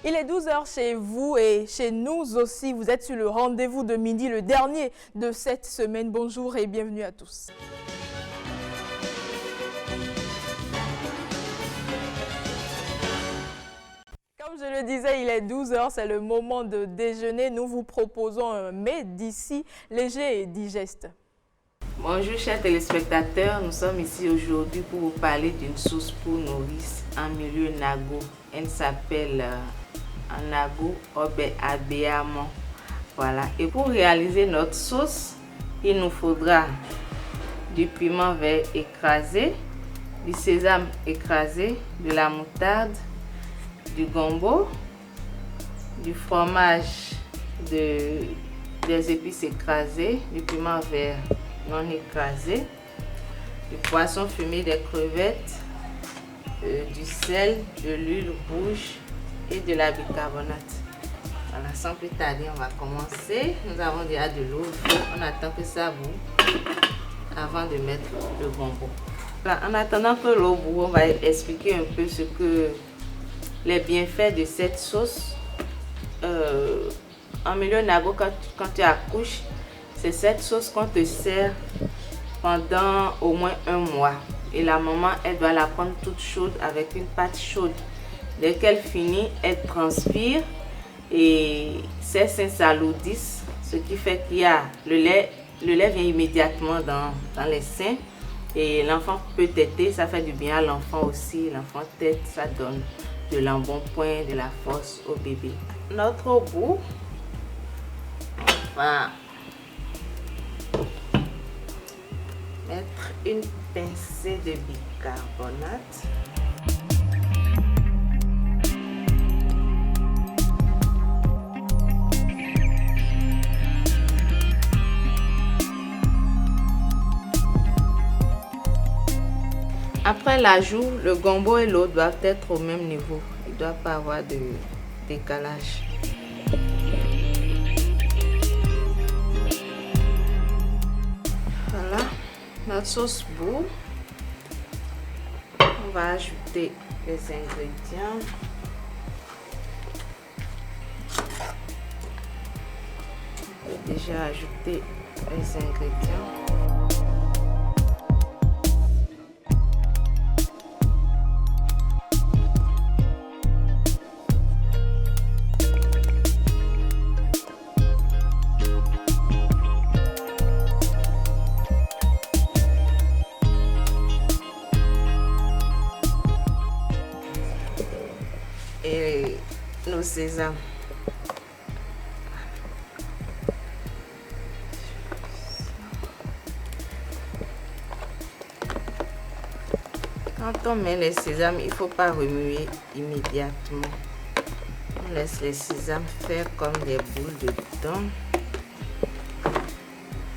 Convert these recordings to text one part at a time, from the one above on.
Il est 12 h chez vous et chez nous aussi. Vous êtes sur le rendez-vous de midi, le dernier de cette semaine. Bonjour et bienvenue à tous. Comme je le disais, il est 12 h, c'est le moment de déjeuner. Nous vous proposons un mets d'ici léger et digeste. Bonjour chers téléspectateurs, nous sommes ici aujourd'hui pour vous parler d'une sauce pour nourrice en milieu nago. Elle s'appelle en nago obe abéamon. Voilà. Et pour réaliser notre sauce, il nous faudra du piment vert écrasé, du sésame écrasé, de la moutarde, du gombo, du fromage, des épices écrasées, du piment vert non écrasé, du poisson fumé, des crevettes, du sel, de l'huile rouge et de la bicarbonate. Voilà, sans plus tarder, on va commencer. Nous avons déjà de l'eau, on attend que ça bout avant de mettre le gombo. Voilà, en attendant que l'eau bout, on va expliquer un peu ce que les bienfaits de cette sauce. En milieu nago, quand tu accouches, c'est cette sauce qu'on te sert pendant au moins un mois. Et la maman, elle doit la prendre toute chaude avec une pâte chaude. Dès qu'elle finit, elle transpire et ses seins s'alourdissent. Ce qui fait qu'il y a le lait vient immédiatement dans les seins. Et l'enfant peut téter, ça fait du bien à l'enfant aussi. L'enfant tète, ça donne de l'embonpoint, de la force au bébé. Notre bout, on va mettre une pincée de bicarbonate. Après l'ajout, le gombo et l'eau doivent être au même niveau. Il ne doit pas avoir de décalage. Voilà, notre sauce bout. On va ajouter les ingrédients. On peut déjà ajouter les ingrédients. Et nos sésames. Quand on met les sésames, il ne faut pas remuer immédiatement. On laisse les sésames faire comme des boules de dedans.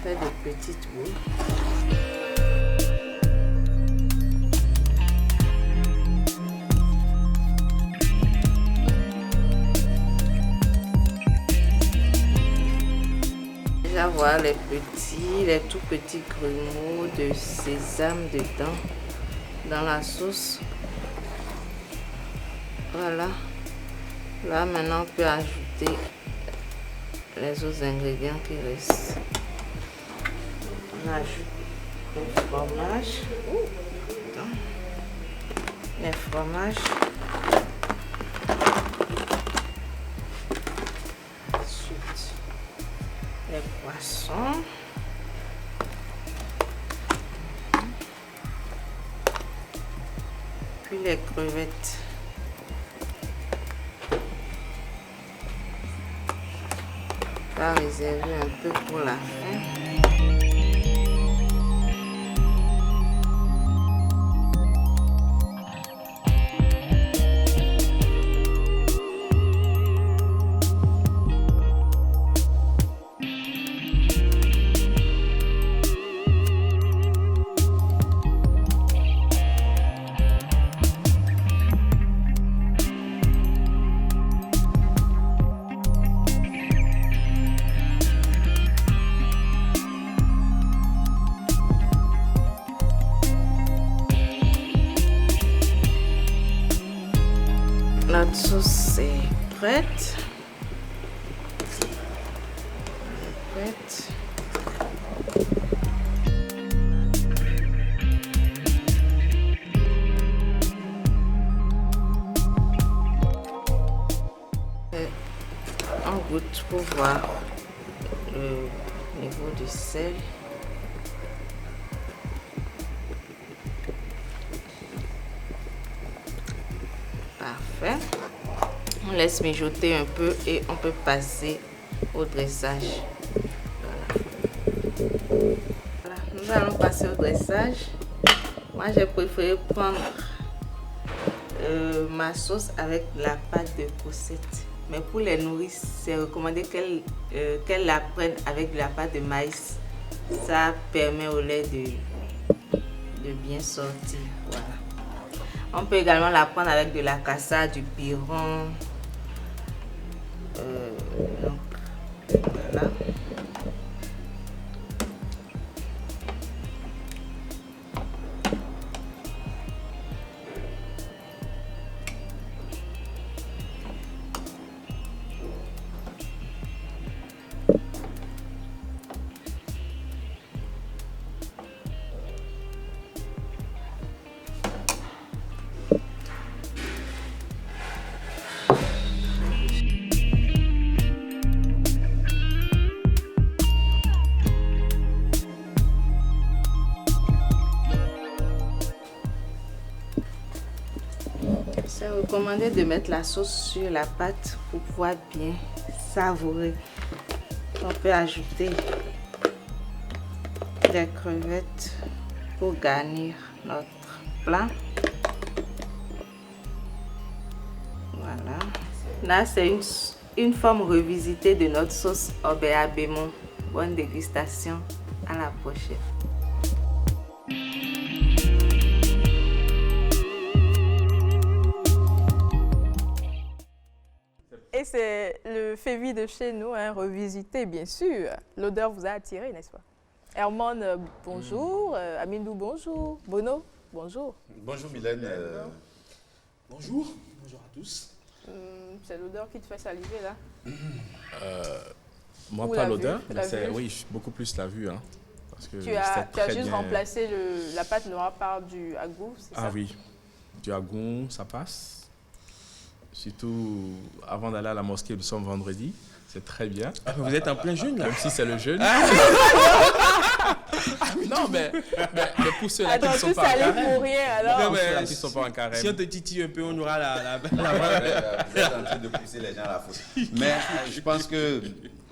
Faire des petites boules. Voir les tout petits grumeaux de sésame dedans dans la sauce. Voilà. Là maintenant on peut ajouter les autres ingrédients qui restent. On ajoute le fromage. Les fromages. Les poissons, puis les crevettes. On va réserver un peu pour la fin. Notre sauce est prête. Prête. On goûte pour voir le niveau du sel. Parfait. On laisse mijoter un peu et on peut passer au dressage. Voilà. Nous allons passer au dressage. Moi, j'ai préféré prendre ma sauce avec la pâte de Cosette. Mais pour les nourrices, c'est recommandé qu'elles la prennent avec de la pâte de maïs. Ça permet au lait de bien sortir. Voilà. On peut également la prendre avec de la cassade, du piron. Donc, voilà. C'est recommandé de mettre la sauce sur la pâte pour pouvoir bien savourer. On peut ajouter des crevettes pour garnir notre plat. Voilà. Là, c'est une forme revisitée de notre sauce Obéa Bémon. Bonne dégustation. À la prochaine. Et c'est le févi de chez nous, hein, revisité, bien sûr. L'odeur vous a attiré, n'est-ce pas? Herman, bonjour. Amindou, bonjour. Bono, bonjour. Bonjour Mylène. Bonjour, bonjour à tous. C'est l'odeur qui te fait saliver, là? Moi, Ou pas la l'odeur, vue, mais la c'est vue. oui, beaucoup plus la vue. Hein, parce que Tu as très juste bien. remplacé la pâte noire par du agou, c'est ça? Ah oui, du agon, ça passe. Surtout avant d'aller à la mosquée, nous sommes vendredi. C'est très bien. Ah, vous êtes en plein jeûne là. Même si c'est le jeûne. Non, mais pour ceux-là qui Attends, ne sont tout pas en salé carême. pour rien, alors? Non, Pour mais ceux-là qui ne sont pas en carême. Si on te titille un peu, on aura la Vous êtes en train de pousser les gens à la faute. Mais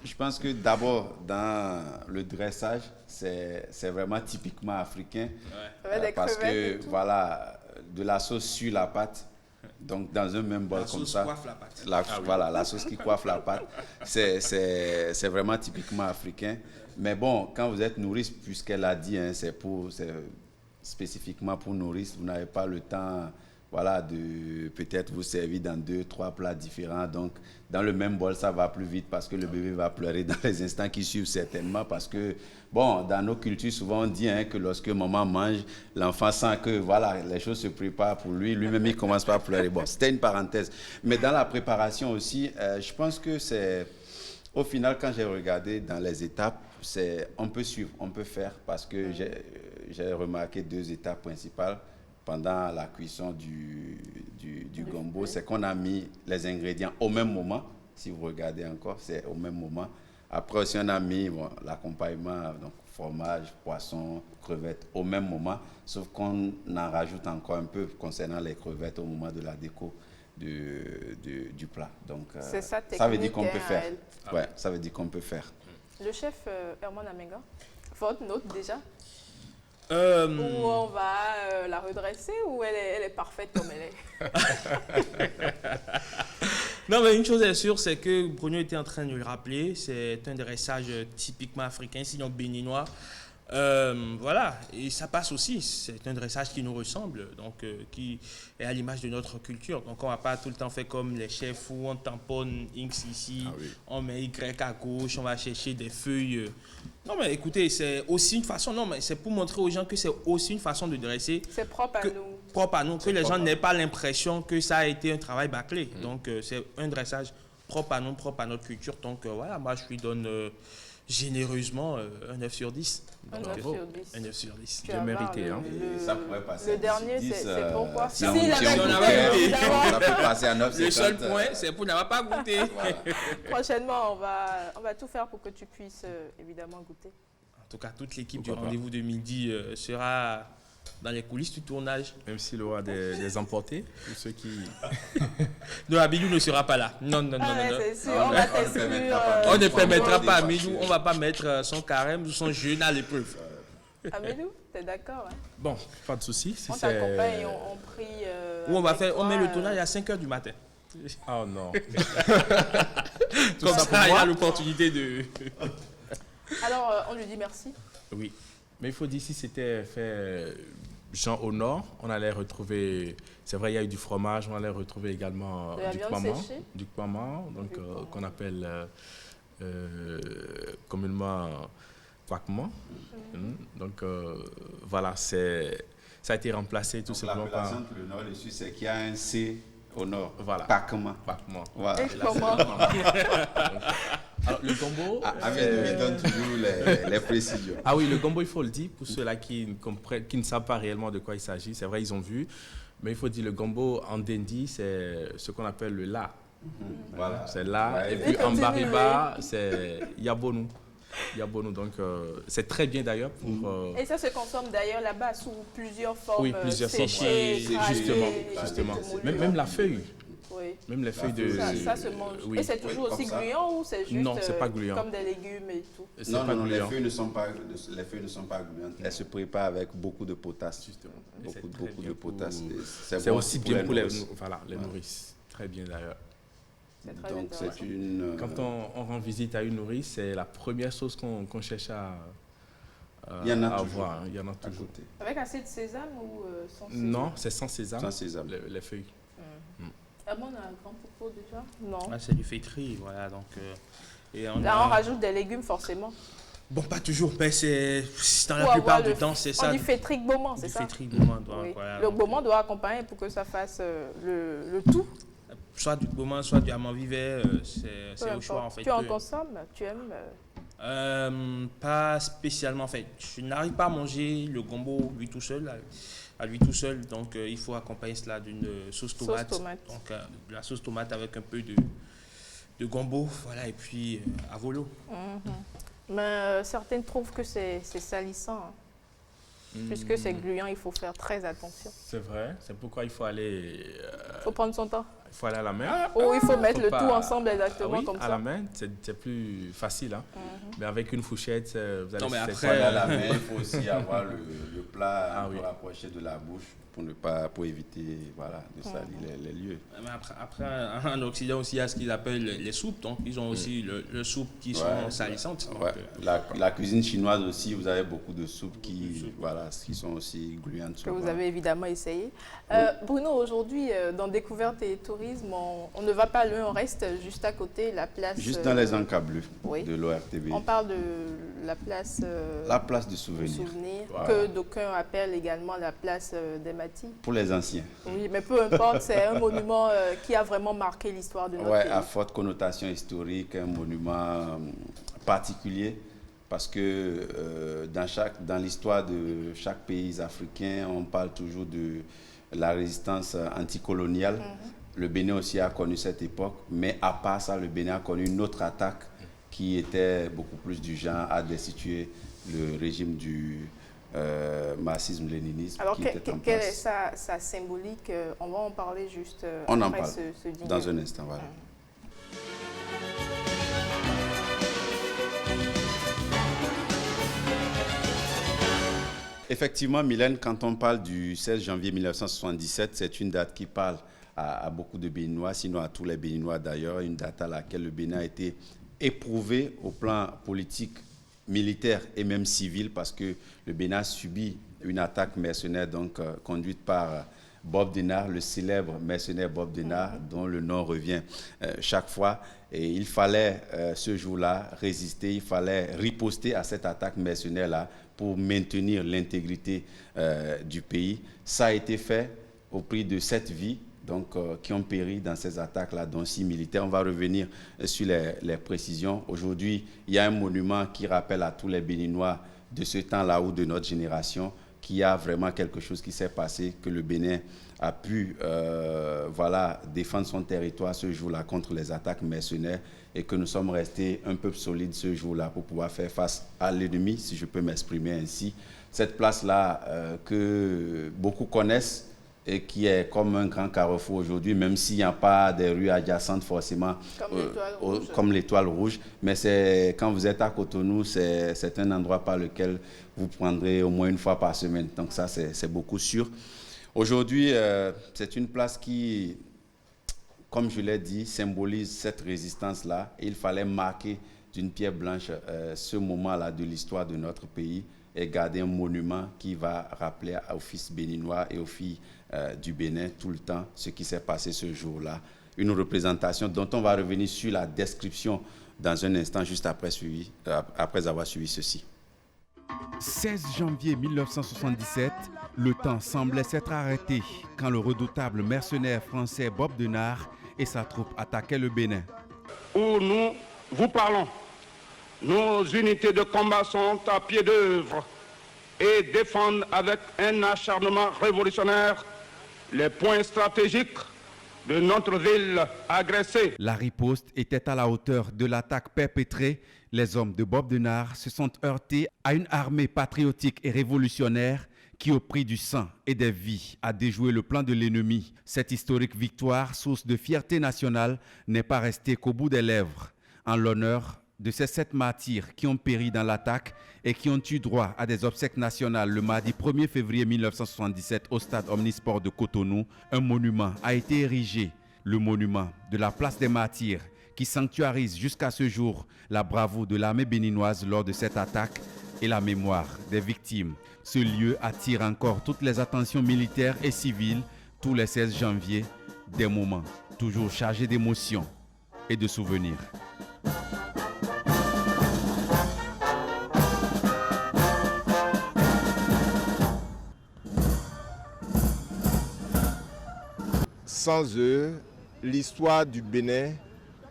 je pense que d'abord, dans le dressage, c'est vraiment typiquement africain. Avec des Parce crevettes que, et tout. voilà, de la sauce sur la pâte, donc dans un même bol La comme sauce ça. coiffe la pâte. Voilà, la sauce qui coiffe la pâte, c'est vraiment typiquement africain. Mais bon, quand vous êtes nourrice, puisqu'elle a dit, hein, c'est spécifiquement pour nourrice, vous n'avez pas le temps, voilà, de peut-être vous servir dans 2-3 plats différents. Donc, dans le même bol, ça va plus vite parce que le bébé va pleurer dans les instants qui suivent certainement. Parce que, bon, dans nos cultures, souvent on dit hein, que lorsque maman mange, l'enfant sent que, voilà, les choses se préparent pour lui. Lui-même, il commence pas à pleurer. Bon, c'était une parenthèse. Mais dans la préparation aussi, je pense que c'est... Au final, quand j'ai regardé dans les étapes, on peut suivre, on peut faire parce que j'ai remarqué 2 étapes principales pendant la cuisson du gombo. C'est qu'on a mis les ingrédients au même moment. Si vous regardez encore, c'est au même moment. Après aussi, on a mis l'accompagnement, donc fromage, poisson, crevettes au même moment. Sauf qu'on en rajoute encore un peu concernant les crevettes au moment de la déco du plat. Donc, C'est ça, ça veut dire technique, qu'on peut hein, faire. à elle. Ouais, ça veut dire qu'on peut faire. Le chef Herman Amenga, votre note déjà? Ou Euh, on va la redresser ou elle est parfaite comme elle est? Non, mais une chose est sûre, c'est que Bruno était en train de le rappeler, c'est un dressage typiquement africain, sinon béninois. Voilà, et ça passe aussi. C'est un dressage qui nous ressemble, donc qui est à l'image de notre culture. Donc on ne va pas tout le temps faire comme les chefs où on tamponne X ici, on met Y à gauche, on va chercher des feuilles. Non mais écoutez, c'est aussi une façon, non mais c'est pour montrer aux gens que c'est aussi une façon de dresser. C'est propre à nous. Propre à nous, que les gens n'aient pas l'impression que ça a été un travail bâclé. Donc c'est un dressage propre à nous, propre à notre culture. Donc voilà, moi je lui donne généreusement un 9 sur 10. Un Donc, 9 sur 10. Un 9 sur 10. Tu vas voir, mérité, hein. Et ça pourrait passer à Le dernier, 10, c'est pourquoi si Si, on il avait avait goûté, goûté, ça peut passer à 9,50. Le seul point, c'est pour n'avoir pas goûté. Voilà. Prochainement, on va tout faire pour que tu puisses évidemment goûter. En tout cas, toute l'équipe du Pourquoi pas. rendez-vous de midi sera dans les coulisses du tournage. Même s'il aura des emportés, pour ceux qui... Non, Abidou ne sera pas là. Non, non, non, Ah ouais, non. c'est sûr, Non, on mais va on ne t'exclure. permettra pas. On ne On permettra va pas à dépasser. Abidou, on ne va pas mettre son carême ou son jeûne à l'épreuve. Amédou, t'es d'accord hein? Bon, pas de souci. Si On c'est... t'accompagne, on prie. Ou on va avec faire, on toi, met le tournage à 5h du matin. Oh non. Comme ça ça, pour il y a moi. l'opportunité de... Alors, on lui dit merci. Oui. Mais il faut dire, si c'était fait Jean au nord, on allait retrouver... C'est vrai, il y a eu du fromage, on allait retrouver également De la du viande kwama. séchée. Du kwama, donc, Du kwama. qu'on appelle communément quaquement. Donc, voilà, ça a été remplacé tout Donc, simplement par... l'appellation entre le nord et le sud, c'est qu'il y a un C au nord. Voilà. Quaquement. Quaquement. Voilà. Et comment Alors, le gombo... Amédou lui donne toujours les précisions. Ah oui, le gombo, il faut le dire, pour ceux-là qui ne savent pas réellement de quoi il s'agit. C'est vrai, ils ont vu. Mais il faut dire, le gombo en Dendi, c'est ce qu'on appelle le la. Voilà. C'est là. Ouais, Et ouais. puis en Continue, Bariba, c'est Yabonou. Yabonou. Donc, c'est très bien d'ailleurs pour... Et ça se consomme d'ailleurs là-bas sous plusieurs formes. Oui, plusieurs formes, séchées, ouais. tracées, Justement. moulues. Même la feuille. Oui. Même les feuilles de... Ça se mange. Oui. Et c'est toujours Oui, aussi comme ça. gluant ou c'est juste Non, c'est pas gluant. comme des légumes et tout? C'est Non, pas non, les gluant. feuilles ne sont pas gluantes. Elles se préparent avec beaucoup de potasse. Justement. Et c'est très Beaucoup bien de potasse. pour- Et C'est bon aussi bien pour les, nourrices. voilà, les nourrices. Très bien d'ailleurs. C'est très Donc intéressant. c'est une... Quand on rend visite à une nourrice, c'est la première chose qu'on cherche à Il y en a à toujours. avoir. Hein. Il y en a à toujours. côté. Avec assez de sésame ou sans sésame? Non, c'est sans sésame. Sans sésame. Les feuilles. Ah bon, on a un grand propos déjà? Non. Ah, c'est du fétri, voilà. Donc, et on Là, a- on rajoute des légumes forcément. Bon, pas toujours, mais c'est dans la Pour plupart avoir du temps, c'est ça. On dit fétrique beaumont, c'est Du ça? fétri gourmand, donc, Oui. voilà. Le Donc, beaumont doit accompagner pour que ça fasse le tout. soit du gourmand, soit du amand vivet, c'est Peu au choix en importe. fait. Tu en que- consommes? Tu aimes? Pas spécialement en fait. Je n'arrive pas à manger le gombo lui tout seul, à lui tout seul. Donc il faut accompagner cela d'une sauce tomate. tomate. Donc de la sauce tomate avec un peu de gombo, voilà, et puis à volo. Mais certaines trouvent que c'est salissant. Hein. Puisque c'est gluant, il faut faire très attention. C'est vrai. C'est pourquoi il faut aller, Il faut prendre son temps. à la main. Ou il faut mettre faut le pas- tout ensemble Ah exactement oui, comme à ça. la main, c'est plus facile. Hein. Mais avec une fourchette, vous allez... Non, mais c'est après, quoi, À là, la main, il faut aussi avoir le plat Ah un peu oui. rapproché de la bouche pour éviter voilà, de salir les lieux. Mais après, en Occident aussi, il y a ce qu'ils appellent les soupes. Donc ils ont aussi le soupe qui sont Ouais. salissantes. Donc, Ouais. La cuisine chinoise aussi, vous avez beaucoup de soupes qui sont aussi gluantes. Que souvent. vous avez évidemment essayé. Bruno, aujourd'hui, dans Découverte et Tourisme, on ne va pas loin, on reste juste à côté, la place... Juste dans les encablures oui. de l'ORTB. On parle de la place La place du du souvenir. souvenir, Voilà. que d'aucuns appellent également la place des Matis. Pour les anciens. Oui, mais peu importe, c'est un monument qui a vraiment marqué l'histoire de notre Ouais, pays. à forte connotation historique, un monument particulier, parce que dans l'histoire de chaque pays africain, on parle toujours de la résistance anticoloniale. Le Bénin aussi a connu cette époque, mais à part ça, le Bénin a connu une autre attaque qui était beaucoup plus du genre à destituer le régime du marxisme-léninisme Alors, qui était en quelle est place. sa symbolique? On va en parler juste On en après parle ce dîner. dans un instant, voilà. Effectivement, Mylène, quand on parle du 16 janvier 1977, c'est une date qui parle à beaucoup de Béninois, sinon à tous les Béninois d'ailleurs, une date à laquelle le Bénin a été éprouvé au plan politique, militaire et même civil, parce que le Bénin a subi une attaque mercenaire donc, conduite par Bob Denard, le célèbre mercenaire Bob Denard, dont le nom revient chaque fois. Et il fallait ce jour-là résister, il fallait riposter à cette attaque mercenaire-là pour maintenir l'intégrité du pays. Ça a été fait au prix de 7 vies donc, qui ont péri dans ces attaques-là, dont 6 militaires. On va revenir sur les précisions. Aujourd'hui, il y a un monument qui rappelle à tous les Béninois de ce temps-là ou de notre génération qu'il y a vraiment quelque chose qui s'est passé, que le Bénin a pu défendre son territoire ce jour-là contre les attaques mercenaires et que nous sommes restés un peu solides ce jour-là pour pouvoir faire face à l'ennemi, si je peux m'exprimer ainsi. Cette place-là que beaucoup connaissent et qui est comme un grand carrefour aujourd'hui, même s'il n'y a pas des rues adjacentes forcément comme l'Étoile Rouge. Mais quand vous êtes à Cotonou, c'est un endroit par lequel vous prendrez au moins une fois par semaine. Donc ça, c'est beaucoup sûr. Aujourd'hui, c'est une place qui, comme je l'ai dit, symbolise cette résistance-là. Il fallait marquer d'une pierre blanche ce moment-là de l'histoire de notre pays et garder un monument qui va rappeler aux fils béninois et aux filles du Bénin tout le temps ce qui s'est passé ce jour-là. Une représentation dont on va revenir sur la description dans un instant, juste après avoir suivi ceci. 16 janvier 1977, le temps semblait s'être arrêté quand le redoutable mercenaire français Bob Denard et sa troupe attaquaient le Bénin. Où nous vous parlons, nos unités de combat sont à pied d'œuvre et défendent avec un acharnement révolutionnaire les points stratégiques de notre ville agressée. La riposte était à la hauteur de l'attaque perpétrée. Les hommes de Bob Denard se sont heurtés à une armée patriotique et révolutionnaire qui, au prix du sang et des vies, a déjoué le plan de l'ennemi. Cette historique victoire, source de fierté nationale, n'est pas restée qu'au bout des lèvres. En l'honneur de ces 7 martyrs qui ont péri dans l'attaque et qui ont eu droit à des obsèques nationales le mardi 1er février 1977 au stade Omnisport de Cotonou, un monument a été érigé, le monument de la place des martyrs, qui sanctuarise jusqu'à ce jour la bravoure de l'armée béninoise lors de cette attaque et la mémoire des victimes. Ce lieu attire encore toutes les attentions militaires et civiles tous les 16 janvier, des moments toujours chargés d'émotions et de souvenirs. Sans eux, l'histoire du Bénin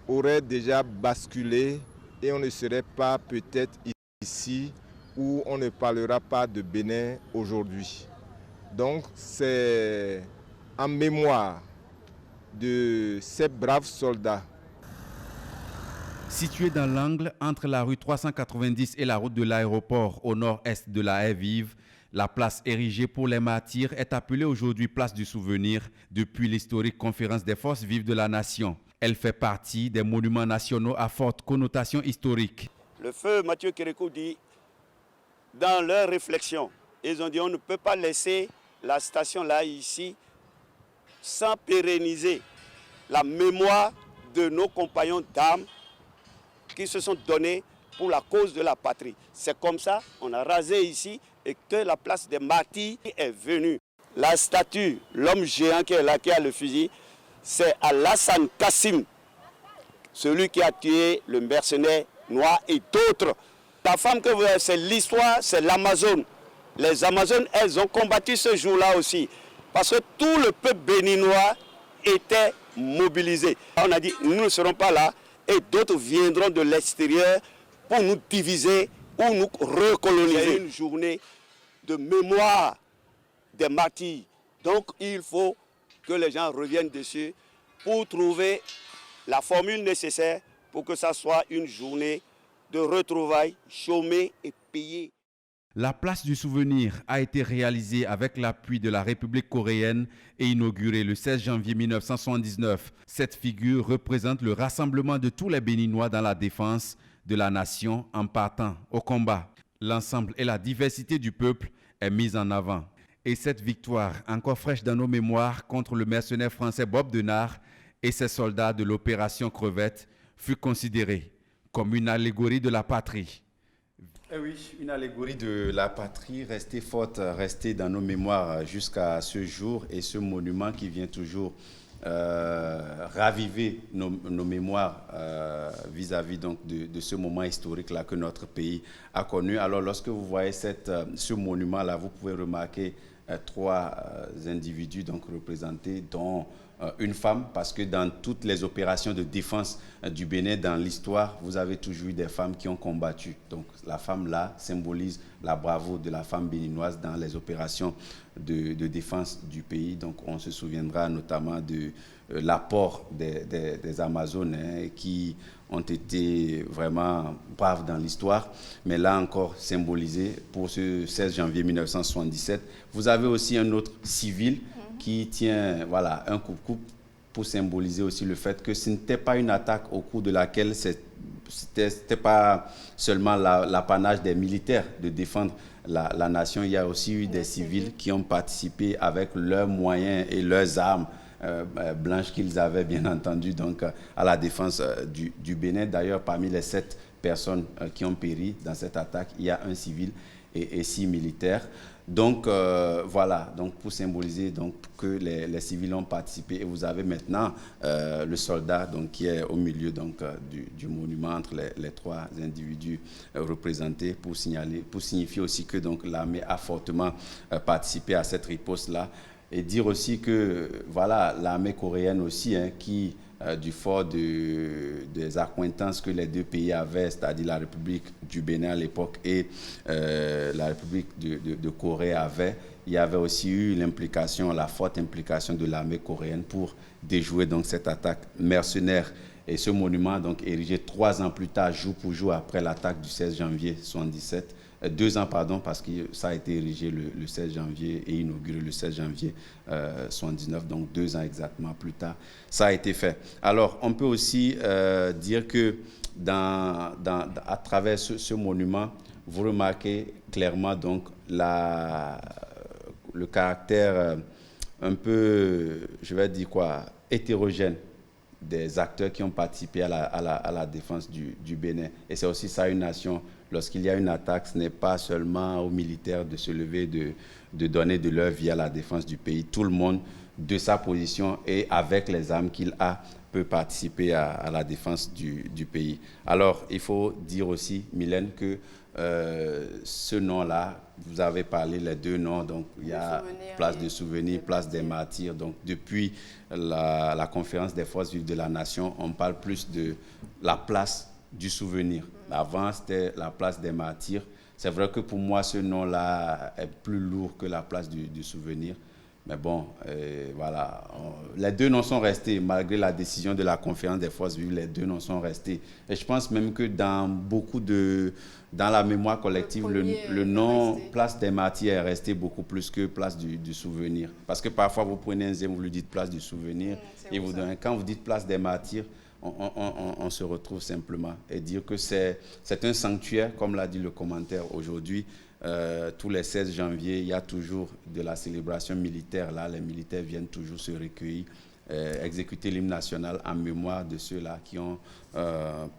aurait déjà basculé et on ne serait pas peut-être ici où on ne parlera pas de Bénin aujourd'hui. Donc c'est en mémoire de ces braves soldats. Situé dans l'angle entre la rue 390 et la route de l'aéroport au nord-est de la Haie-Vive, la place érigée pour les martyrs est appelée aujourd'hui place du souvenir depuis l'historique conférence des forces vives de la nation. Elle fait partie des monuments nationaux à forte connotation historique. Le feu Mathieu Kérékou dit, dans leur réflexion, ils ont dit on ne peut pas laisser la station là ici sans pérenniser la mémoire de nos compagnons d'armes qui se sont donnés pour la cause de la patrie. C'est comme ça on a rasé ici et que la place des martyrs est venue. La statue, l'homme géant qui est là, qui a le fusil, c'est Alassane Kassim, celui qui a tué le mercenaire noir et d'autres. La femme que vous avez, c'est l'histoire, c'est l'Amazone. Les Amazones, elles ont combattu ce jour-là aussi, parce que tout le peuple béninois était mobilisé. On a dit, nous ne serons pas là, et d'autres viendront de l'extérieur pour nous diviser ou nous recoloniser. C'est une journée de mémoire des martyrs. Donc il faut que les gens reviennent dessus pour trouver la formule nécessaire pour que ça soit une journée de retrouvailles, chômée et payée. La place du souvenir a été réalisée avec l'appui de la République coréenne et inaugurée le 16 janvier 1979. Cette figure représente le rassemblement de tous les Béninois dans la défense de la nation en partant au combat. L'ensemble et la diversité du peuple est mise en avant. Et cette victoire, encore fraîche dans nos mémoires contre le mercenaire français Bob Denard et ses soldats de l'opération Crevette, fut considérée comme une allégorie de la patrie. Eh oui, une allégorie de la patrie restée forte, restée dans nos mémoires jusqu'à ce jour, et ce monument qui vient toujours raviver nos mémoires vis-à-vis donc de ce moment historique-là que notre pays a connu. Alors lorsque vous voyez ce monument-là, vous pouvez remarquer trois individus donc représentés, dont une femme, parce que dans toutes les opérations de défense du Bénin dans l'histoire, vous avez toujours eu des femmes qui ont combattu. Donc la femme là symbolise la bravoure de la femme béninoise dans les opérations de défense du pays. Donc on se souviendra notamment de l'apport des Amazones qui ont été vraiment braves dans l'histoire, mais là encore symbolisé pour ce 16 janvier 1977. Vous avez aussi un autre civil qui tient un coucou pour symboliser aussi le fait que ce n'était pas une attaque au cours de laquelle c'était pas seulement l'apanage des militaires de défendre la nation. Il y a aussi eu des civils qui ont participé avec leurs moyens et leurs armes blanches qu'ils avaient bien entendu donc à la défense du Bénin. D'ailleurs, parmi les 7 personnes qui ont péri dans cette attaque, il y a un civil et 6 militaires. Donc voilà, donc pour symboliser donc que les civils ont participé, et vous avez maintenant le soldat donc qui est au milieu donc du monument entre les trois individus représentés pour signifier aussi que donc l'armée a fortement participé à cette riposte là, et dire aussi que voilà l'armée coréenne aussi qui du fort des accointances que les deux pays avaient, c'est-à-dire la République du Bénin à l'époque et la République de Corée avait, il y avait aussi eu l'implication, la forte implication de l'armée coréenne pour déjouer donc cette attaque mercenaire. Et ce monument, donc érigé 3 ans plus tard, jour pour jour après l'attaque du 16 janvier 1977, 2 ans, pardon, parce que ça a été érigé le 16 janvier et inauguré le 16 janvier 1979, donc 2 ans exactement plus tard, ça a été fait. Alors, on peut aussi dire que à travers ce monument, vous remarquez clairement donc le caractère un peu, je vais dire quoi, hétérogène des acteurs qui ont participé à la défense du Bénin. Et c'est aussi ça une nation. Lorsqu'il y a une attaque, ce n'est pas seulement aux militaires de se lever, de donner de leur vie à la défense du pays. Tout le monde, de sa position et avec les armes qu'il a, peut participer à la défense du pays. Alors, il faut dire aussi, Mylène, que ce nom-là, vous avez parlé les 2 noms, donc il y a place de souvenir, place des martyrs. Donc depuis la conférence des forces vives de la nation, on parle plus de la place du souvenir. Avant, c'était la place des martyrs. C'est vrai que pour moi, ce nom-là est plus lourd que la place du souvenir. Mais bon, voilà. Les 2 noms sont restés, malgré la décision de la conférence des forces vives, les 2 noms sont restés. Et je pense même que dans la mémoire collective, le nom place des martyrs est resté beaucoup plus que place du souvenir. Parce que parfois, vous prenez un zème, vous lui dites place du souvenir, et quand vous dites place des martyrs, on se retrouve simplement. Et dire que c'est un sanctuaire, comme l'a dit le commentaire aujourd'hui. Tous les 16 janvier, il y a toujours de la célébration militaire. Là, les militaires viennent toujours se recueillir, exécuter l'hymne national en mémoire de ceux-là qui ont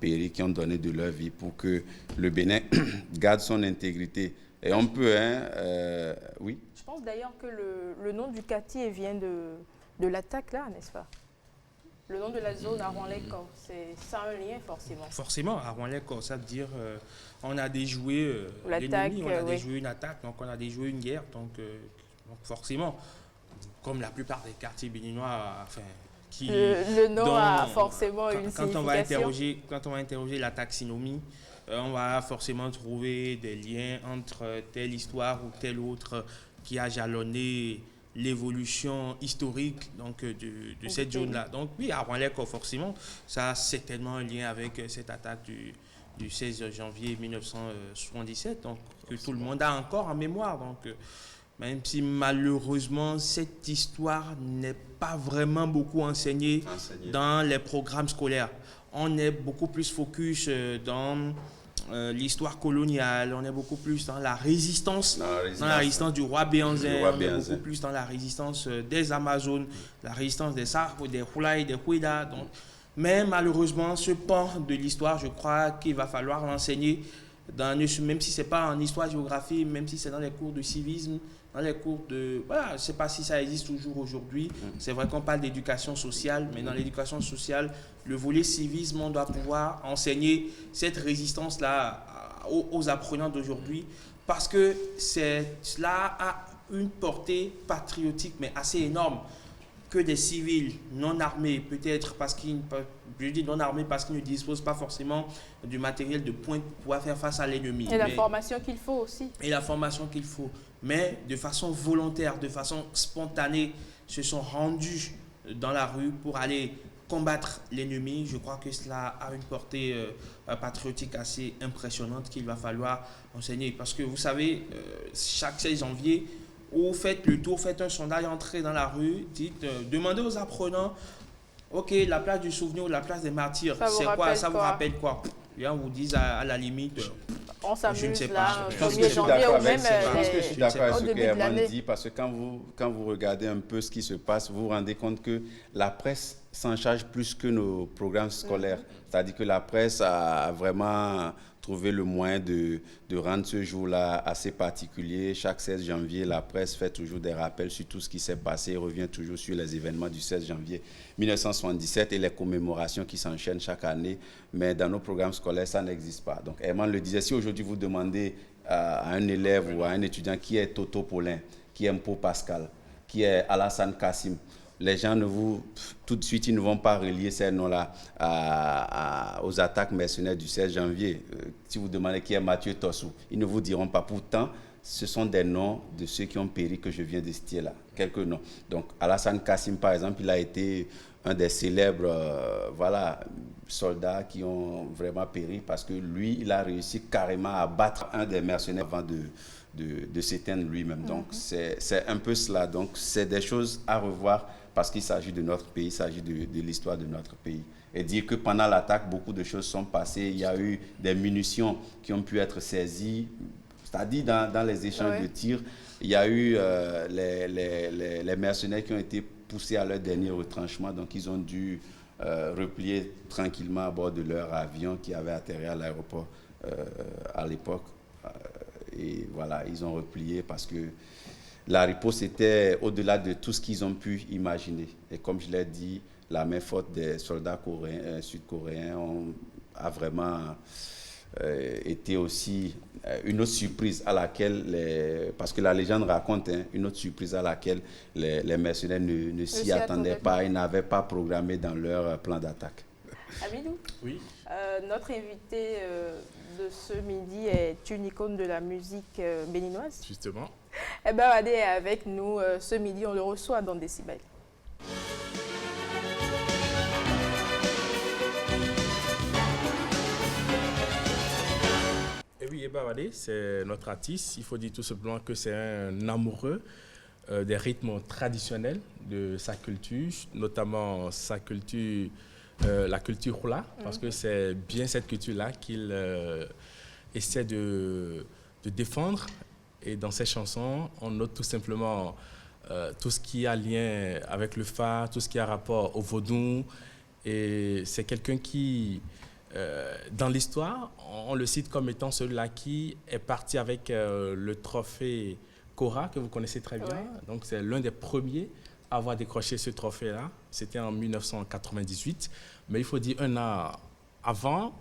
péri, qui ont donné de leur vie pour que le Bénin garde son intégrité. Et on peut, oui. Je pense d'ailleurs que le nom du quartier vient de l'attaque là, n'est-ce pas? Le nom de la zone Arouan-les-Corps, ça a un lien forcément. Forcément, Arouan-les-Corps, ça veut dire on a déjoué l'ennemi, on a déjoué une attaque, donc on a déjoué une guerre, donc forcément, comme la plupart des quartiers béninois, enfin, le nom a forcément une signification. Quand on va interroger la taxinomie, on va forcément trouver des liens entre telle histoire ou telle autre qui a jalonné l'évolution historique donc, de cette zone-là. Donc oui, Arouan-les-Corps, forcément, ça a certainement un lien avec cette attaque du 16 janvier 1977, donc, que tout le monde a encore en mémoire. Donc, même si malheureusement, cette histoire n'est pas vraiment beaucoup enseignée dans les programmes scolaires. On est beaucoup plus focus dans l'histoire coloniale, on est beaucoup plus dans la résistance du roi Béanzin, on est beaucoup plus dans la résistance des Amazones, la résistance des Sarpes, des Houlaï, des Houida. Donc, mais malheureusement, ce pan de l'histoire, je crois qu'il va falloir l'enseigner même si ce n'est pas en histoire-géographie, même si c'est dans les cours de civisme, dans les cours de... Voilà, je ne sais pas si ça existe toujours aujourd'hui. C'est vrai qu'on parle d'éducation sociale, mais dans l'éducation sociale, le volet civisme, on doit pouvoir enseigner cette résistance-là aux apprenants d'aujourd'hui, parce que cela a une portée patriotique, mais assez énorme, que des civils non armés, peut-être parce qu'ils ne disposent pas forcément du matériel de pointe pour pouvoir faire face à l'ennemi. Et la formation qu'il faut aussi. Et la formation qu'il faut. Mais de façon volontaire, de façon spontanée, se sont rendus dans la rue pour aller combattre l'ennemi. Je crois que cela a une portée patriotique assez impressionnante qu'il va falloir enseigner. Parce que vous savez, chaque 16 janvier, ou faites le tour, faites un sondage, entrez dans la rue, demandez aux apprenants, ok, la place du souvenir ou la place des martyrs, c'est quoi, ça vous rappelle quoi? Et on vous dit à la limite, on s'amuse, je ne sais là, pas. Je pense que je suis d'accord avec ce que de Herman dit, parce que quand vous regardez un peu ce qui se passe, vous vous rendez compte que la presse s'en charge plus que nos programmes scolaires. C'est-à-dire que la presse a vraiment trouvé le moyen de rendre ce jour-là assez particulier. Chaque 16 janvier, la presse fait toujours des rappels sur tout ce qui s'est passé, revient toujours sur les événements du 16 janvier 1977 et les commémorations qui s'enchaînent chaque année. Mais dans nos programmes scolaires, ça n'existe pas. Donc, Herman le disait, si aujourd'hui vous demandez à un élève ou à un étudiant qui est Toto Paulin, qui est Mpo Pascal, qui est Alassane Kassim, les gens tout de suite, ils ne vont pas relier ces noms-là aux attaques mercenaires du 16 janvier. Si vous demandez qui est Mathieu Tossou, ils ne vous diront pas. Pourtant, ce sont des noms de ceux qui ont péri que je viens de citer là. Quelques noms. Donc, Alassane Kassim, par exemple, il a été un des célèbres soldats qui ont vraiment péri parce que lui, il a réussi carrément à battre un des mercenaires avant de s'éteindre lui-même. Donc, c'est un peu cela. Donc, c'est des choses à revoir parce qu'il s'agit de notre pays, il s'agit de l'histoire de notre pays. Et dire que pendant l'attaque, beaucoup de choses sont passées. Il y a eu des munitions qui ont pu être saisies. C'est-à-dire dans les échanges de tirs, il y a eu les mercenaires qui ont été poussés à leur dernier retranchement. Donc, ils ont dû replier tranquillement à bord de leur avion qui avait atterri à l'aéroport à l'époque. Et voilà, ils ont replié parce que la riposte était au-delà de tout ce qu'ils ont pu imaginer. Et comme je l'ai dit, la main forte des soldats sud-coréens a vraiment été aussi une autre surprise à laquelle, parce que la légende raconte, une autre surprise à laquelle les mercenaires ne s'y attendaient pas, ils n'avaient pas programmé dans leur plan d'attaque. Amidou, oui. Notre invité de ce midi est une icône de la musique béninoise. Justement. Ebawadé est avec nous ce midi, on le reçoit dans Décibel. Et oui, Ebawadé, c'est notre artiste. Il faut dire tout simplement que c'est un amoureux des rythmes traditionnels de sa culture, notamment sa culture, la culture Hula, parce que c'est bien cette culture-là qu'il essaie de défendre. Et dans ses chansons, on note tout simplement tout ce qui a lien avec le phare, tout ce qui a rapport au vaudou. Et c'est quelqu'un qui, dans l'histoire, on le cite comme étant celui-là qui est parti avec le trophée Cora, que vous connaissez très bien. Ouais. Donc c'est l'un des premiers à avoir décroché ce trophée-là. C'était en 1998. Mais il faut dire un an avant,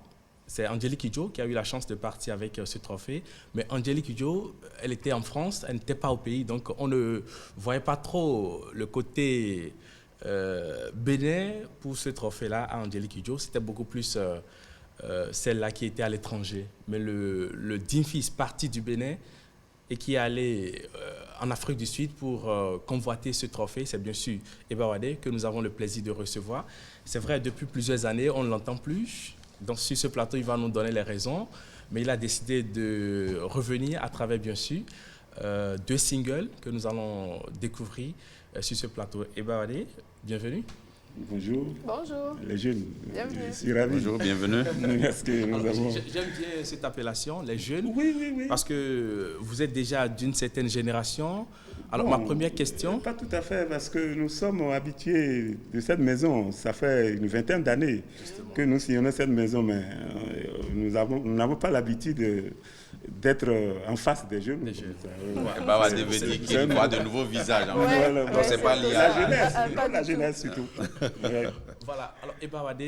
c'est Angélique Kidjo qui a eu la chance de partir avec ce trophée. Mais Angélique Kidjo, elle était en France, elle n'était pas au pays. Donc on ne voyait pas trop le côté bénin pour ce trophée-là à Angélique Kidjo. C'était beaucoup plus celle-là qui était à l'étranger. Mais le digne fils parti du Bénin et qui est allé en Afrique du Sud pour convoiter ce trophée, c'est bien sûr Ebawadé que nous avons le plaisir de recevoir. C'est vrai, depuis plusieurs années, on ne l'entend plus. Donc, sur ce plateau, il va nous donner les raisons, mais il a décidé de revenir à travers, bien sûr, 2 singles que nous allons découvrir sur ce plateau. Ebawadé, bienvenue. Bonjour. Bonjour. Les jeunes. Bienvenue. Je suis ravi. Bonjour, bienvenue. Parce que nous avons... J'aime bien cette appellation, les jeunes. Oui. Parce que vous êtes déjà d'une certaine génération. Alors, ma première question... Pas tout à fait, parce que nous sommes habitués de cette maison. Ça fait une vingtaine d'années que nous sillonnons cette maison, mais nous n'avons pas l'habitude d'être en face des jeunes. Bawade veut dire qu'il voit de nouveaux visages. Donc, c'est pas lié à la jeunesse surtout. Voilà. Alors, Bawade,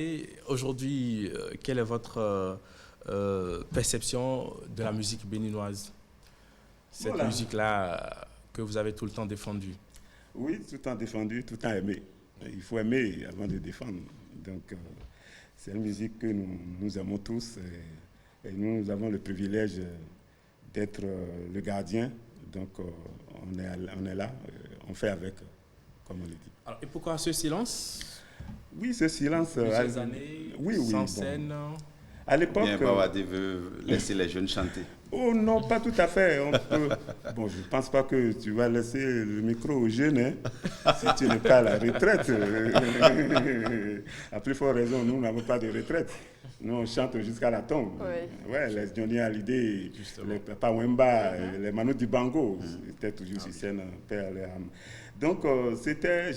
aujourd'hui, quelle est votre perception de la musique béninoise? Cette musique-là que vous avez tout le temps défendue. Oui, tout le temps défendue, tout le temps aimée. Il faut aimer avant de défendre. Donc, c'est une musique que nous aimons tous. Et nous avons le privilège d'être le gardien. Donc, on est là, on fait avec, comme on le dit. Alors, et pourquoi ce silence? Oui, ce silence... Plusieurs années, sans scène. À l'époque... Bien, Bawade veut laisser les jeunes chanter. Oh non, pas tout à fait. Bon, je ne pense pas que tu vas laisser le micro aux jeunes, hein, si tu n'es pas à la retraite. À plus forte raison, nous n'avons pas de retraite. Nous, on chante jusqu'à la tombe. Oui. Ouais, les Johnny Hallyday, les Papa Wemba, les Manu Dibango, étaient toujours sur scène, paix à leur âme. Donc, j'étais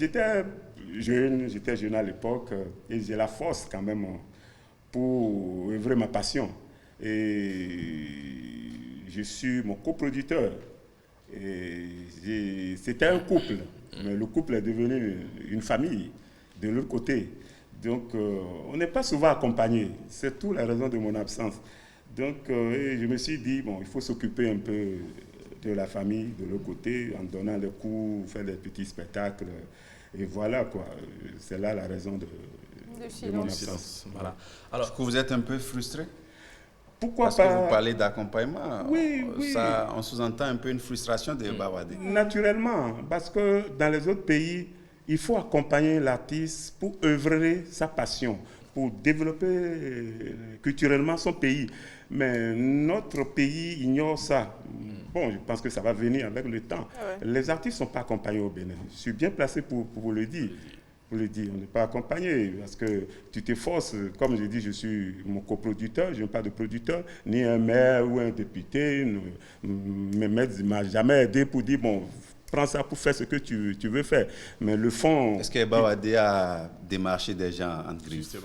jeune à l'époque, et j'ai la force quand même pour œuvrer ma passion. Et je suis mon coproducteur. C'était un couple, mais le couple est devenu une famille de l'autre côté. Donc, on n'est pas souvent accompagné. C'est toute la raison de mon absence. Donc, je me suis dit, bon, il faut s'occuper un peu de la famille de l'autre côté, en donnant des cours, faire des petits spectacles. Et voilà, quoi. C'est là la raison de mon absence. Voilà. Alors, est-ce que vous êtes un peu frustré? Pourquoi Parce pas? que vous parlez d'accompagnement. Oui. Ça, on sous-entend un peu une frustration de Bawade. Naturellement, parce que dans les autres pays, il faut accompagner l'artiste pour œuvrer sa passion, pour développer culturellement son pays. Mais notre pays ignore ça. Bon, je pense que ça va venir avec le temps. Les artistes ne sont pas accompagnés au Bénin. Je suis bien placé pour vous le dire. On n'est pas accompagné parce que tu t'efforces, comme je dis, je suis mon coproducteur, je n'ai pas de producteur, ni un maire ou un député. Mes maîtres ne m'ont jamais aidé pour dire, bon, prends ça pour faire ce que tu veux faire. Mais le fond... Est-ce que Bawade a démarché des gens en grippe?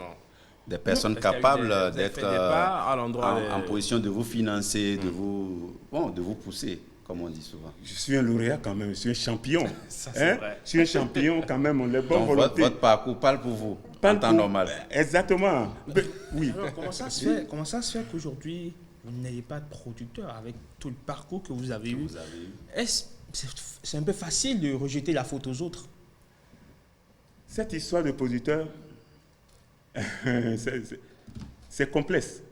Des personnes capables d'être en position de vous financer, de vous pousser, comme on dit souvent. Je suis un lauréat quand même, je suis un champion. Ça, c'est vrai. Je suis un champion quand même, on est bonne volonté. Votre parcours parle pour vous, en temps normal. Exactement. Oui. Alors, comment ça se fait qu'aujourd'hui, vous n'ayez pas de producteur avec tout le parcours que vous avez eu? C'est un peu facile de rejeter la faute aux autres. Cette histoire de producteur, c'est complexe.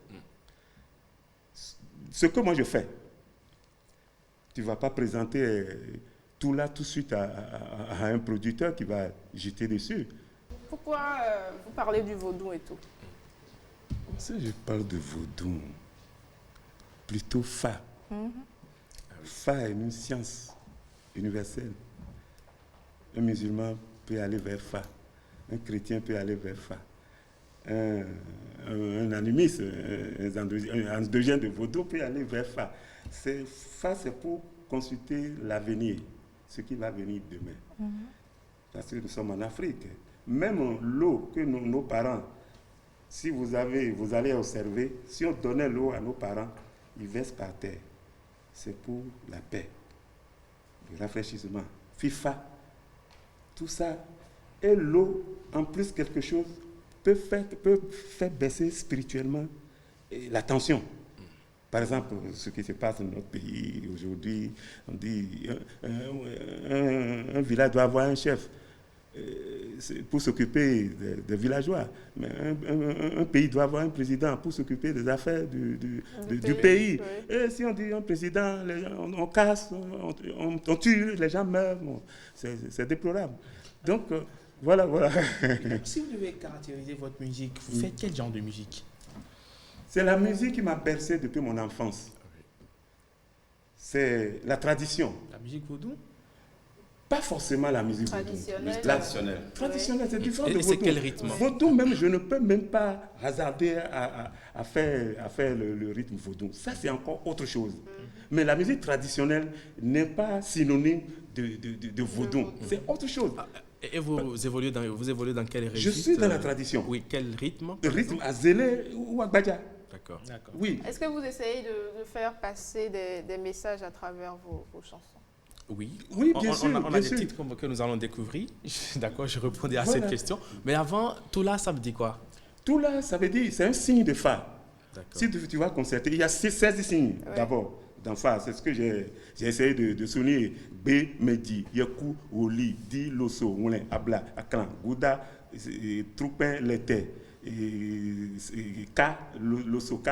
Ce que moi je fais, tu ne vas pas présenter tout là tout de suite à un producteur qui va jeter dessus. Pourquoi vous parlez du vaudou et tout? Si je parle de vaudou, plutôt Fa. Fa est une science universelle. Un musulman peut aller vers Fa. Un chrétien peut aller vers Fa. Un animiste, un endogène de vaudou peut aller vers Fa. Fa, c'est pour consulter l'avenir, ce qui va venir demain. Parce que nous sommes en Afrique. Même l'eau que nos parents, si vous allez observer, si on donnait l'eau à nos parents, ils versent par terre. C'est pour la paix, le rafraîchissement. FIFA, tout ça. Et l'eau, en plus quelque chose, peut faire baisser spirituellement la tension. Par exemple, ce qui se passe dans notre pays aujourd'hui, on dit un village doit avoir un chef pour s'occuper des villageois. Mais un pays doit avoir un président pour s'occuper des affaires du pays. Oui. Et si on dit un président, on casse, on tue, les gens meurent. Bon, c'est déplorable. Donc, voilà. Si vous devez caractériser votre musique, vous faites quel genre de musique? C'est la musique qui m'a bercé depuis mon enfance. C'est la tradition. La musique vaudou? Pas forcément la musique traditionnelle. Traditionnel. Traditionnelle, c'est différent de Et c'est vaudou. quel rythme? Vaudou, même, je ne peux même pas hasarder à faire le rythme vaudou. Ça, c'est encore autre chose. Mais la musique traditionnelle n'est pas synonyme de vaudou. C'est autre chose. Et vous évoluez dans quel registre? Je suis dans la tradition. Oui, quel rythme? Le rythme azélé ou agbadja. D'accord. Oui. Est-ce que vous essayez de faire passer des messages à travers vos chansons? Oui, bien sûr. On a des titres que nous allons découvrir. D'accord, je répondais à cette question. Mais avant, tout là, ça me dit quoi? Tout là, ça veut dire, c'est un signe de fa. D'accord. Si tu vas concerter, il y a 16 signes d'abord dans fa. C'est ce que j'ai essayé de souligner. B, Medi, Yaku, Oli, Di, Loso, Moulin, Abla, Aklan, Gouda, Troupin, L'été, K, Loso, K.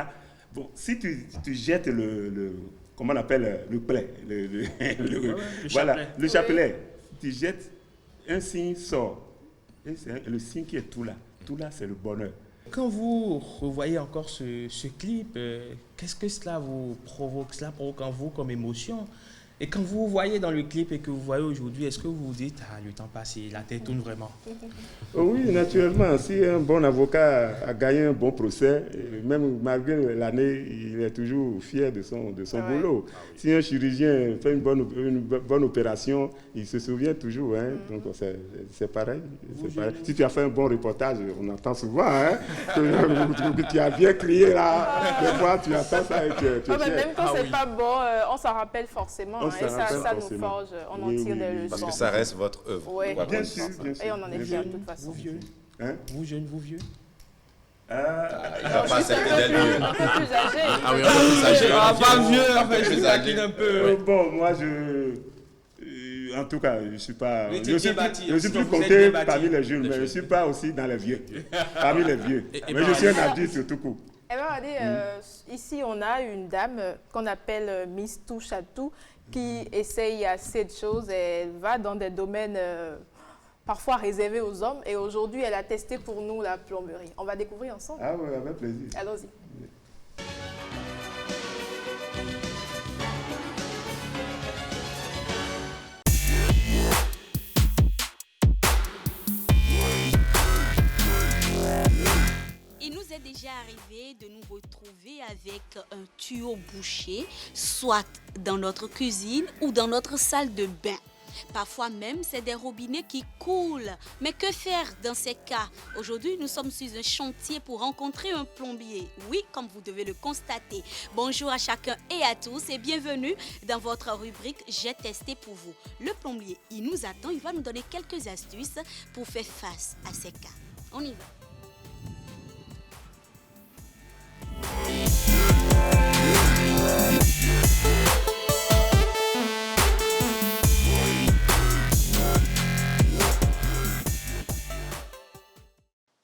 Bon, si tu jettes comment on appelle le plaid, le chapelet. Tu jettes, un signe sort. Et c'est le signe qui est tout là. Tout là, c'est le bonheur. Quand vous revoyez encore ce clip, qu'est-ce que cela vous provoque? Cela provoque en vous comme émotion? Et quand vous voyez dans le clip et que vous voyez aujourd'hui, est-ce que vous vous dites, le temps passe, la tête tourne vraiment? Oui, naturellement. Si un bon avocat a gagné un bon procès, même malgré l'année, il est toujours fier de son boulot. Si un chirurgien fait une bonne opération, il se souvient toujours. Hein. Donc c'est pareil. Si tu as fait un bon reportage, on entend souvent que tu as bien crié là. Des fois, tu entends ça et tu es fier. Même quand c'est pas bon, on s'en rappelle forcément. Et ça nous forge, on en tire des leçons. Parce que ça reste votre œuvre. Oui, bien sûr. Et on en est fiers de toute façon. Vous vieux, vous jeunes, vous vieux. Il ne va pas accepter d'être vieux. Un peu plus âgé. Ah oui, un peu plus âgé. Pas vieux, en fait, je taquine un peu. Bon, moi, en tout cas, je ne suis pas... Je suis plus compté parmi les jeunes, mais je ne suis pas aussi dans les vieux. Parmi les vieux. Mais je suis un adulte tout court. Eh bien, regardez, ici, on a une dame qu'on appelle Miss Touche à tout, qui essaye assez de choses. Elle va dans des domaines parfois réservés aux hommes. Et aujourd'hui, elle a testé pour nous la plomberie. On va découvrir ensemble. Ah oui, avec plaisir. Allons-y. Il nous est déjà arrivé de nous retrouver avec un tuyau bouché, soit dans notre cuisine ou dans notre salle de bain. Parfois même, c'est des robinets qui coulent. Mais que faire dans ces cas? Aujourd'hui, nous sommes sur un chantier pour rencontrer un plombier. Oui, comme vous devez le constater. Bonjour à chacun et à tous et bienvenue dans votre rubrique « J'ai testé pour vous ». Le plombier, il nous attend, il va nous donner quelques astuces pour faire face à ces cas. On y va.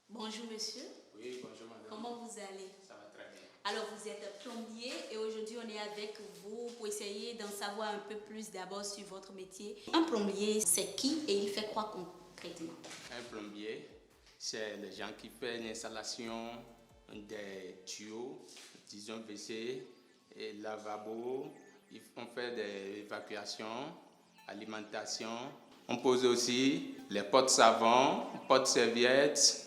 Bonjour monsieur. Oui, bonjour madame. Comment vous allez? Ça va très bien. Alors vous êtes plombier et aujourd'hui on est avec vous pour essayer d'en savoir un peu plus d'abord sur votre métier. Un plombier, c'est qui et il fait quoi concrètement? Un plombier, c'est les gens qui font l'installation des tuyaux, disons WC et lavabo. On fait des évacuations, alimentation. On pose aussi les pots savons, pots serviettes.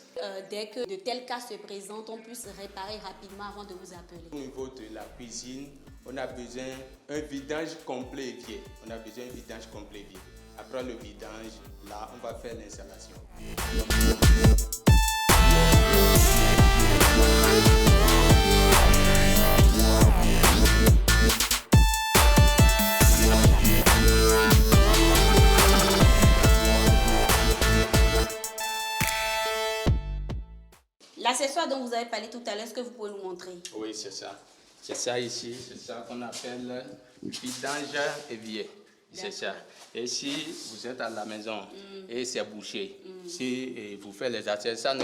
Dès que de tels cas se présentent, on puisse réparer rapidement avant de vous appeler. Au niveau de la cuisine, on a besoin d'un vidage complet et vieux. On a besoin d'un vidage complet et vieux. Après le vidage, là, on va faire l'installation. L'accessoire dont vous avez parlé tout à l'heure, est-ce que vous pouvez nous montrer? Oui, c'est ça. C'est ça ici, c'est ça qu'on appelle vidange évier. C'est ça. Et si vous êtes à la maison et c'est bouché, si vous faites les accessoires,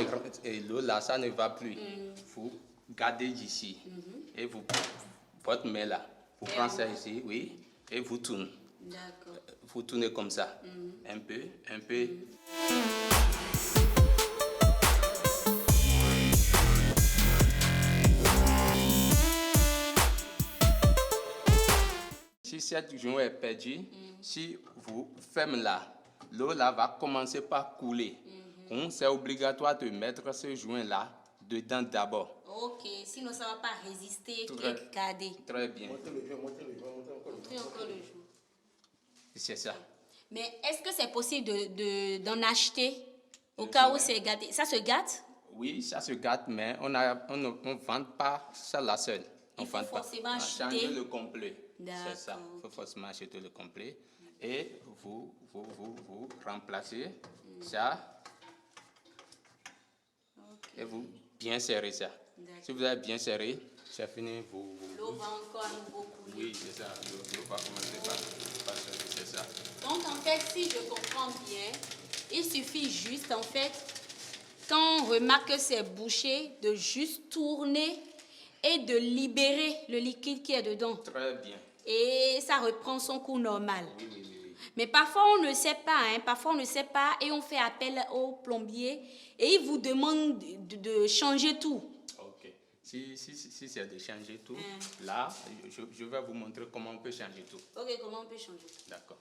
l'eau là, ça ne va plus. Vous gardez d'ici et vous, votre main là, vous prenez ça ici, oui, et vous tournez. D'accord. Vous tournez comme ça, un peu, un peu. Si cette joint est perdue, Si vous fermez là, l'eau là va commencer par couler. Donc, c'est obligatoire de mettre ce joint-là dedans d'abord. Ok, sinon ça ne va pas résister Très- et garder. Très bien. Montrez encore le jour. C'est ça. Mais est-ce que c'est possible d'en acheter au cas où c'est gâté? Ça se gâte? Oui, ça se gâte, mais on ne vend pas ça là seul. On Il faut vend pas. forcément On acheter. change le complet. D'accord. C'est ça. Il faut forcément acheter le complet. Et vous remplacez ça. Et vous bien serrez ça. Si vous avez bien serré, c'est fini. L'eau va encore à nouveau couler. Oui, c'est ça. L'eau va commencer par serrer, c'est ça. Donc en fait, si je comprends bien, il suffit juste en fait, quand on remarque que c'est bouché, de juste tourner et de libérer le liquide qui est dedans. Très bien. Et ça reprend son cours normal. Oui, oui, oui. Mais parfois on ne sait pas, parfois on ne sait pas et on fait appel au plombier et il vous demande de changer tout. Ok. Si c'est de changer tout, là, je vais vous montrer comment on peut changer tout. Ok, comment on peut changer tout? D'accord.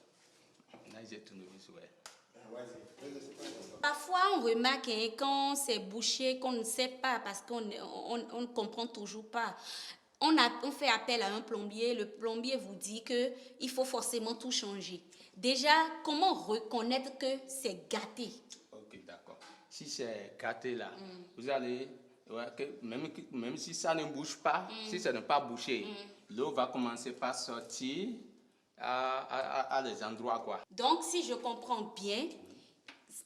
Là, j'ai tout nouveau, ouais. Parfois, on remarque quand c'est bouché, qu'on ne sait pas parce qu'on ne comprend toujours pas. On fait appel à un plombier. Le plombier vous dit qu'il faut forcément tout changer. Déjà, comment reconnaître que c'est gâté? Ok, d'accord. Si c'est gâté là, vous allez, même si ça ne bouge pas, si ça n'est pas bouché, l'eau va commencer par sortir à des endroits, quoi. Donc, si je comprends bien,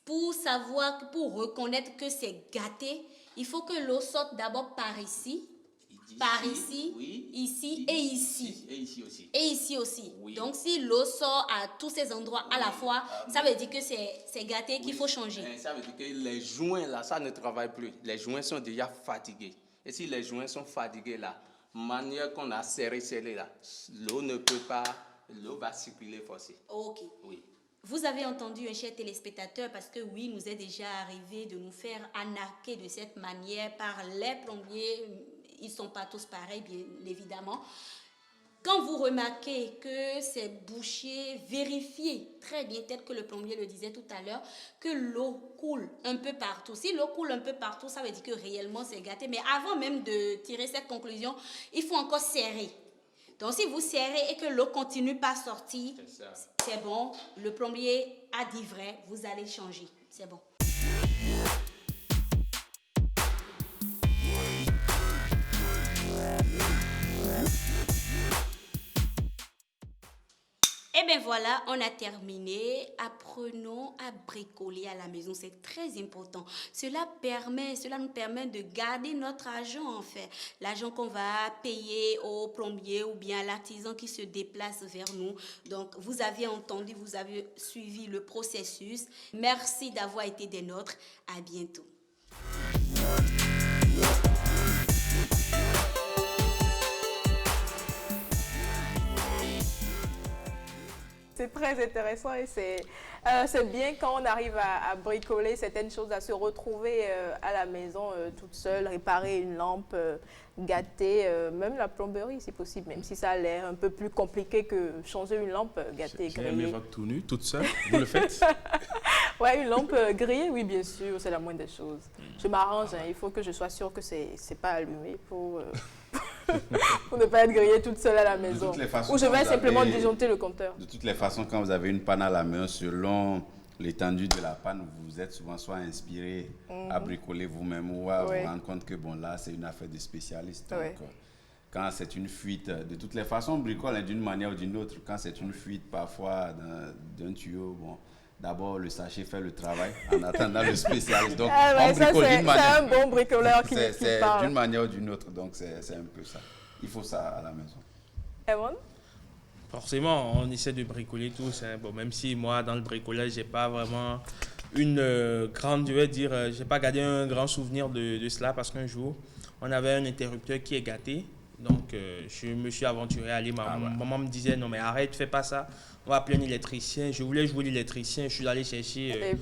pour reconnaître que c'est gâté, il faut que l'eau sorte d'abord par ici, oui, ici et ici. Et ici aussi. Et ici aussi. Oui. Donc, si l'eau sort à tous ces endroits à la fois, ça veut dire que c'est gâté, qu'il faut changer. Ça veut dire que les joints là, ça ne travaille plus. Les joints sont déjà fatigués. Et si les joints sont fatigués là, manière qu'on a scellé là, l'eau va circuler forcée. Ok. Oui. Vous avez entendu un cher téléspectateur parce que oui, il nous est déjà arrivé de nous faire arnaquer de cette manière par les plombiers. Ils ne sont pas tous pareils, bien évidemment. Quand vous remarquez que c'est bouché, vérifiez très bien, tel que le plombier le disait tout à l'heure, que l'eau coule un peu partout. Si l'eau coule un peu partout, ça veut dire que réellement c'est gâté. Mais avant même de tirer cette conclusion, il faut encore serrer. Donc si vous serrez et que l'eau continue pas à sortir, c'est bon. Le plombier a dit vrai, vous allez changer. C'est bon. Et bien voilà, on a terminé. Apprenons à bricoler à la maison, c'est très important. Cela nous permet de garder notre argent en fait. L'argent qu'on va payer au plombier ou bien à l'artisan qui se déplace vers nous. Donc vous avez entendu, vous avez suivi le processus. Merci d'avoir été des nôtres. À bientôt. C'est très intéressant et c'est bien quand on arrive à bricoler certaines choses, à se retrouver à la maison toute seule, réparer une lampe, gâter, même la plomberie si possible, même si ça a l'air un peu plus compliqué que changer une lampe, gâter, J'ai aimé griller. votre tout nu, toute seule, vous le faites? Ouais, une lampe grillée, oui bien sûr, c'est la moindre des choses. Je m'arrange, il faut que je sois sûre que c'est pas allumé pour ne pas être grillée toute seule à la maison. De toutes les façons, Ou je vais quand vous simplement avez- disjoncter le compteur. De toutes les façons, quand vous avez une panne à la main, selon l'étendue de la panne, vous êtes souvent soit inspiré à bricoler vous-même ou à vous rendre compte que bon, là, c'est une affaire de spécialiste. Donc, quand c'est une fuite, de toutes les façons, on bricole d'une manière ou d'une autre. Quand c'est une fuite, parfois, d'un tuyau, bon, d'abord, le sachet fait le travail en attendant le spécialiste. Donc, on bricole d'une manière. C'est un bon bricoleur qui C'est parle. d'une manière ou d'une autre. Donc, c'est un peu ça. Il faut ça à la maison. Evan? Forcément, on essaie de bricoler tous. Bon, même si moi, dans le bricolage, j'ai pas vraiment une grande, je vais dire, j'ai pas gardé un grand souvenir de cela parce qu'un jour, on avait un interrupteur qui est gâté. Donc, je me suis aventuré à aller. Ma maman me disait, non, mais arrête, fais pas ça. On va appeler un électricien. Je voulais jouer l'électricien. Je suis allé chercher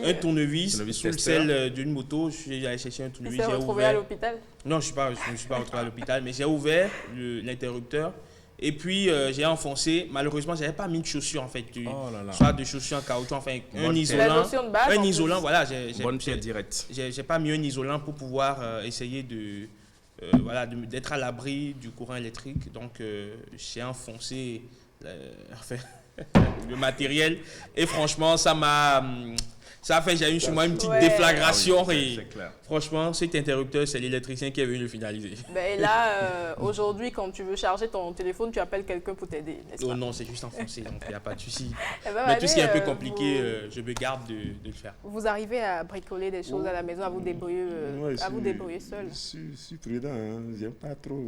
un tournevis sous le sel d'une moto. Je suis allé chercher un tournevis. Tu t'es retrouvé à l'hôpital? Non, je ne me suis pas retrouvé à l'hôpital, mais j'ai ouvert l'interrupteur Et puis, j'ai enfoncé. Malheureusement, je n'avais pas mis de chaussures, en fait. Soit de chaussures en caoutchouc, enfin, un isolant. Un isolant, voilà. Bonne pierre directe. J'ai pas mis un isolant pour pouvoir essayer d'être à l'abri du courant électrique. Donc, j'ai enfoncé le matériel. Et franchement, ça a fait, j'ai eu sur moi une petite déflagration. Et franchement, cet interrupteur, c'est l'électricien qui est venu le finaliser. Et là, aujourd'hui, quand tu veux charger ton téléphone, tu appelles quelqu'un pour t'aider, n'est-ce pas? Oh non, c'est juste enfoncé, donc il n'y a pas de souci. Mais tout ce qui est un peu compliqué, je me garde de le faire. Vous arrivez à bricoler des choses à la maison, à vous débrouiller, seul? Je suis prudent, hein. Je n'aime pas trop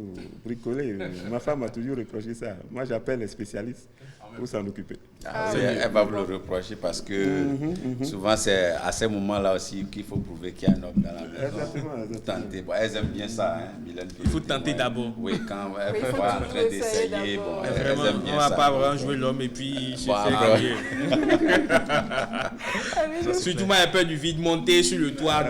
bricoler. Ma femme m'a toujours reproché ça. Moi, j'appelle les spécialistes pour s'en occuper. Elle va vous le reprocher parce que souvent, c'est à ces moments-là aussi qu'il faut prouver qu'il y a un homme dans la maison. Exactement. Bon, elles aiment bien ça, hein, Mylène. Il faut tenter d'abord. Oui, quand elle est en train d'essayer, bon, elles aiment bien ça. On ne va pas vraiment jouer l'homme et puis se faire griller. Surtout moi, un peu du vide monter sur le toit.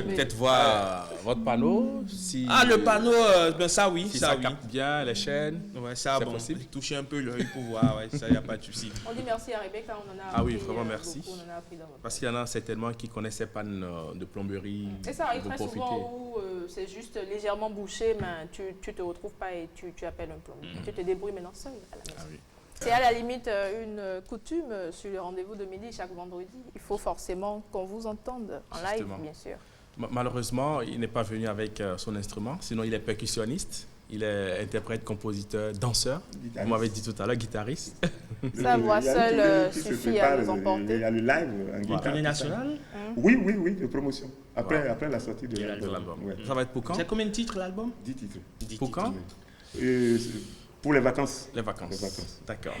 Peut-être voir votre panneau. Si le panneau, ça oui. Si ça capte bien les chaînes. Ouais, ça, bon, possible. Toucher un peu l'œil pour voir, ça, il n'y a pas de souci. On dit merci à Rebecca, on en a appris. Ah oui, vraiment merci. Beaucoup, on en a appris dans votre parce qu'il y en a certainement qui connaissaient pas de plomberie. Et ça arrive très souvent où c'est juste légèrement bouché, mais tu ne te retrouves pas et tu appelles un plombier. Tu te débrouilles maintenant seul à la maison. Ah oui. C'est à la limite une coutume sur le rendez-vous de midi chaque vendredi. Il faut forcément qu'on vous entende en live, bien sûr. Malheureusement, il n'est pas venu avec son instrument, sinon il est percussionniste. Il est interprète, compositeur, danseur. Vous m'avez dit tout à l'heure, guitariste. Sa voix seule suffit à nous emporter. Il y a le live en guitare. Tournée nationale? Oui, de promotion. Après la sortie de l'album. Ouais. Ça va être pour quand? C'est combien de titres l'album? 10 titres. Pour quand? Pour les vacances. Les vacances. D'accord.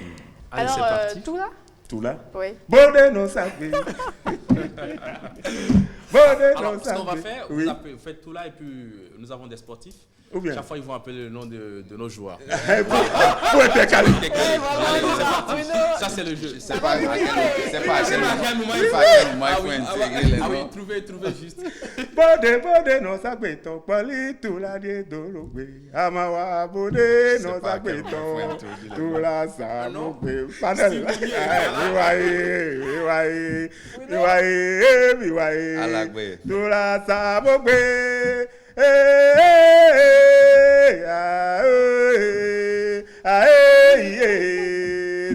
Allez, alors, c'est parti. Tout là? Oui. Bode non sapé. Alors, ce qu'on va faire, vous faites tout là et puis nous avons des sportifs. Chaque fois, ils vont appeler le nom de nos joueurs. Pour être calé. Ça, c'est le jeu. C'est pas à quel moment il faut intégrer les noms. Trouvez juste. Bode non sapé, ton pali, tout là, de dologbe. Amawa, bode non sapé, tout là, ça, bogbe. Panel. Vivaye. Tout là, ça, bogbe.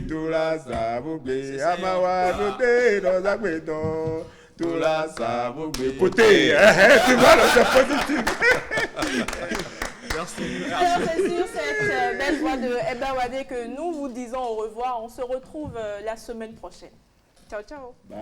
Tula sabugbe amawa dote dans un béton. Tula sabugbe. Côté, tu vois, c'est positif. Merci. Alors c'est sur cette belle voix de Ebba Wadé que nous vous disons au revoir. On se retrouve la semaine prochaine. Ciao, ciao. Bye.